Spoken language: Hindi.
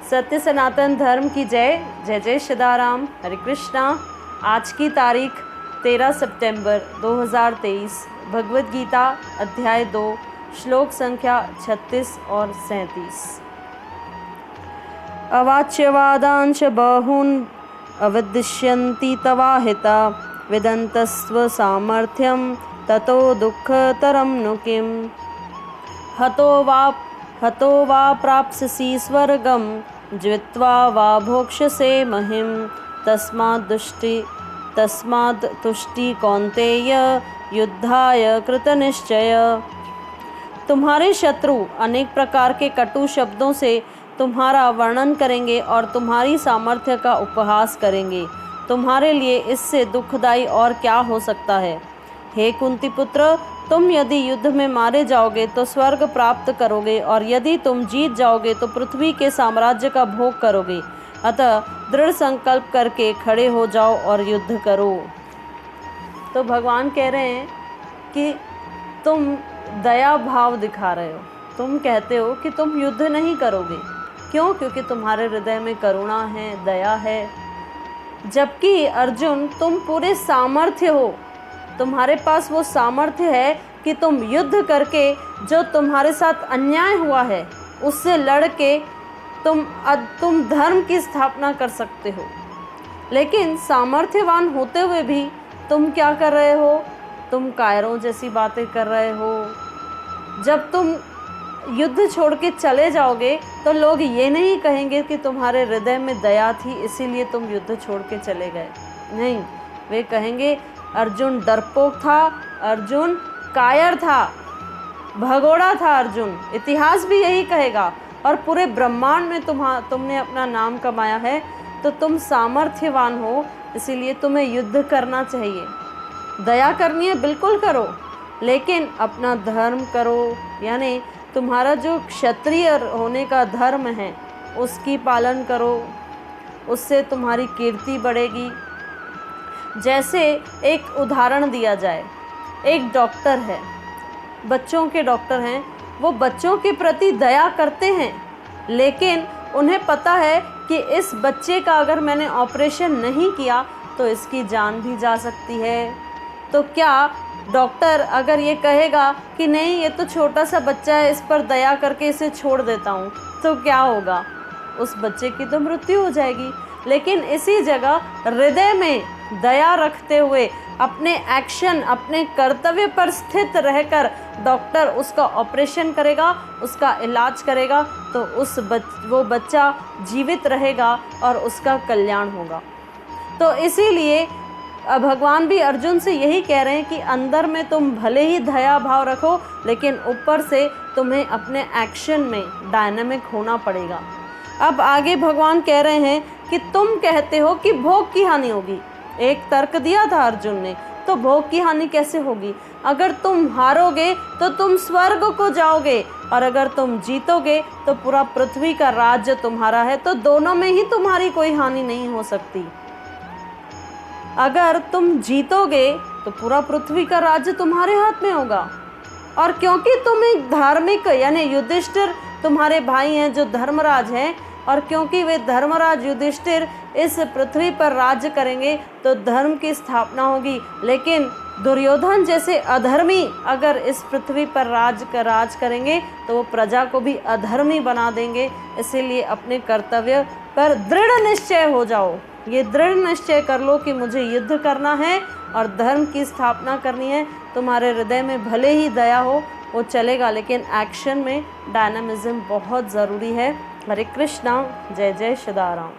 सत्य सनातन धर्म की जय। जय जय श्रीदाराम। हरे कृष्णा। आज की तारीख 13 सितंबर 2023। भगवद गीता अध्याय 2 श्लोक संख्या 36 और 37। अवाच्यवादांश बहून् अवदिष्यन्ति तवाहिता विदन्तस्व सामर्थ्यं ततो दुःखतरं नु किम्। हतो वा प्राप्स्यसि स्वर्गं जित्वा वा भोक्ष्यसे महिं। तस्माद् तुष्टि कौन्तेय युद्धाय कृतनिश्चय। तुम्हारे शत्रु अनेक प्रकार के कटु शब्दों से तुम्हारा वर्णन करेंगे और तुम्हारी सामर्थ्य का उपहास करेंगे। तुम्हारे लिए इससे दुखदायी और क्या हो सकता है। हे कुंती पुत्र, तुम यदि युद्ध में मारे जाओगे तो स्वर्ग प्राप्त करोगे और यदि तुम जीत जाओगे तो पृथ्वी के साम्राज्य का भोग करोगे। अतः दृढ़ संकल्प करके खड़े हो जाओ और युद्ध करो। तो भगवान कह रहे हैं कि तुम दया भाव दिखा रहे हो। तुम कहते हो कि तुम युद्ध नहीं करोगे। क्यों? क्योंकि तुम्हारे हृदय में करुणा है, दया है। जबकि अर्जुन, तुम पूरे सामर्थ्य हो। तुम्हारे पास वो सामर्थ्य है कि तुम युद्ध करके जो तुम्हारे साथ अन्याय हुआ है उससे लड़ के तुम धर्म की स्थापना कर सकते हो। लेकिन सामर्थ्यवान होते हुए भी तुम क्या कर रहे हो? तुम कायरों जैसी बातें कर रहे हो। जब तुम युद्ध छोड़ के चले जाओगे तो लोग ये नहीं कहेंगे कि तुम्हारे हृदय में दया थी इसीलिए तुम युद्ध छोड़ के चले गए। नहीं, वे कहेंगे अर्जुन डरपोक था, अर्जुन कायर था, भगोड़ा था अर्जुन। इतिहास भी यही कहेगा और पूरे ब्रह्मांड में तुमने अपना नाम कमाया है। तो तुम सामर्थ्यवान हो, इसीलिए तुम्हें युद्ध करना चाहिए। दया करनी है, बिल्कुल करो, लेकिन अपना धर्म करो। यानी तुम्हारा जो क्षत्रिय होने का धर्म है उसकी पालन करो, उससे तुम्हारी कीर्ति बढ़ेगी। जैसे एक उदाहरण दिया जाए, एक डॉक्टर है, बच्चों के डॉक्टर हैं, वो बच्चों के प्रति दया करते हैं, लेकिन उन्हें पता है कि इस बच्चे का अगर मैंने ऑपरेशन नहीं किया तो इसकी जान भी जा सकती है। तो क्या डॉक्टर अगर ये कहेगा कि नहीं, ये तो छोटा सा बच्चा है, इस पर दया करके इसे छोड़ देता हूँ, तो क्या होगा? उस बच्चे की तो मृत्यु हो जाएगी। लेकिन इसी जगह हृदय में दया रखते हुए अपने एक्शन, अपने कर्तव्य पर स्थित रहकर डॉक्टर उसका ऑपरेशन करेगा, उसका इलाज करेगा, तो वो बच्चा जीवित रहेगा और उसका कल्याण होगा। तो इसीलिए भगवान भी अर्जुन से यही कह रहे हैं कि अंदर में तुम भले ही दया भाव रखो, लेकिन ऊपर से तुम्हें अपने एक्शन में डायनामिक होना पड़ेगा। अब आगे भगवान कह रहे हैं कि तुम कहते हो कि भोग की हानि होगी। एक तर्क दिया था अर्जुन ने, तो भोग की हानि कैसे होगी? अगर तुम हारोगे तो तुम स्वर्ग को जाओगे और अगर तुम जीतोगे तो पूरा पृथ्वी का राज्य तुम्हारा है, तो दोनों में ही तुम्हारी कोई हानि नहीं हो सकती। अगर तुम जीतोगे तो पूरा पृथ्वी का राज्य तुम्हारे हाथ में होगा। और क्योंकि तुम एक धार्मिक, यानी युधिष्ठिर तुम्हारे भाई हैं जो धर्मराज हैं, और क्योंकि वे धर्मराज युधिष्ठिर इस पृथ्वी पर राज्य करेंगे तो धर्म की स्थापना होगी। लेकिन दुर्योधन जैसे अधर्मी अगर इस पृथ्वी पर राज करेंगे तो वो प्रजा को भी अधर्मी बना देंगे। इसीलिए अपने कर्तव्य पर दृढ़ निश्चय हो जाओ। ये दृढ़ निश्चय कर लो कि मुझे युद्ध करना है और धर्म की स्थापना करनी है। तुम्हारे हृदय में भले ही दया हो, वो चलेगा, लेकिन एक्शन में डायनामिज्म बहुत ज़रूरी है। हरे कृष्णा। जय जय श्रीदाराम।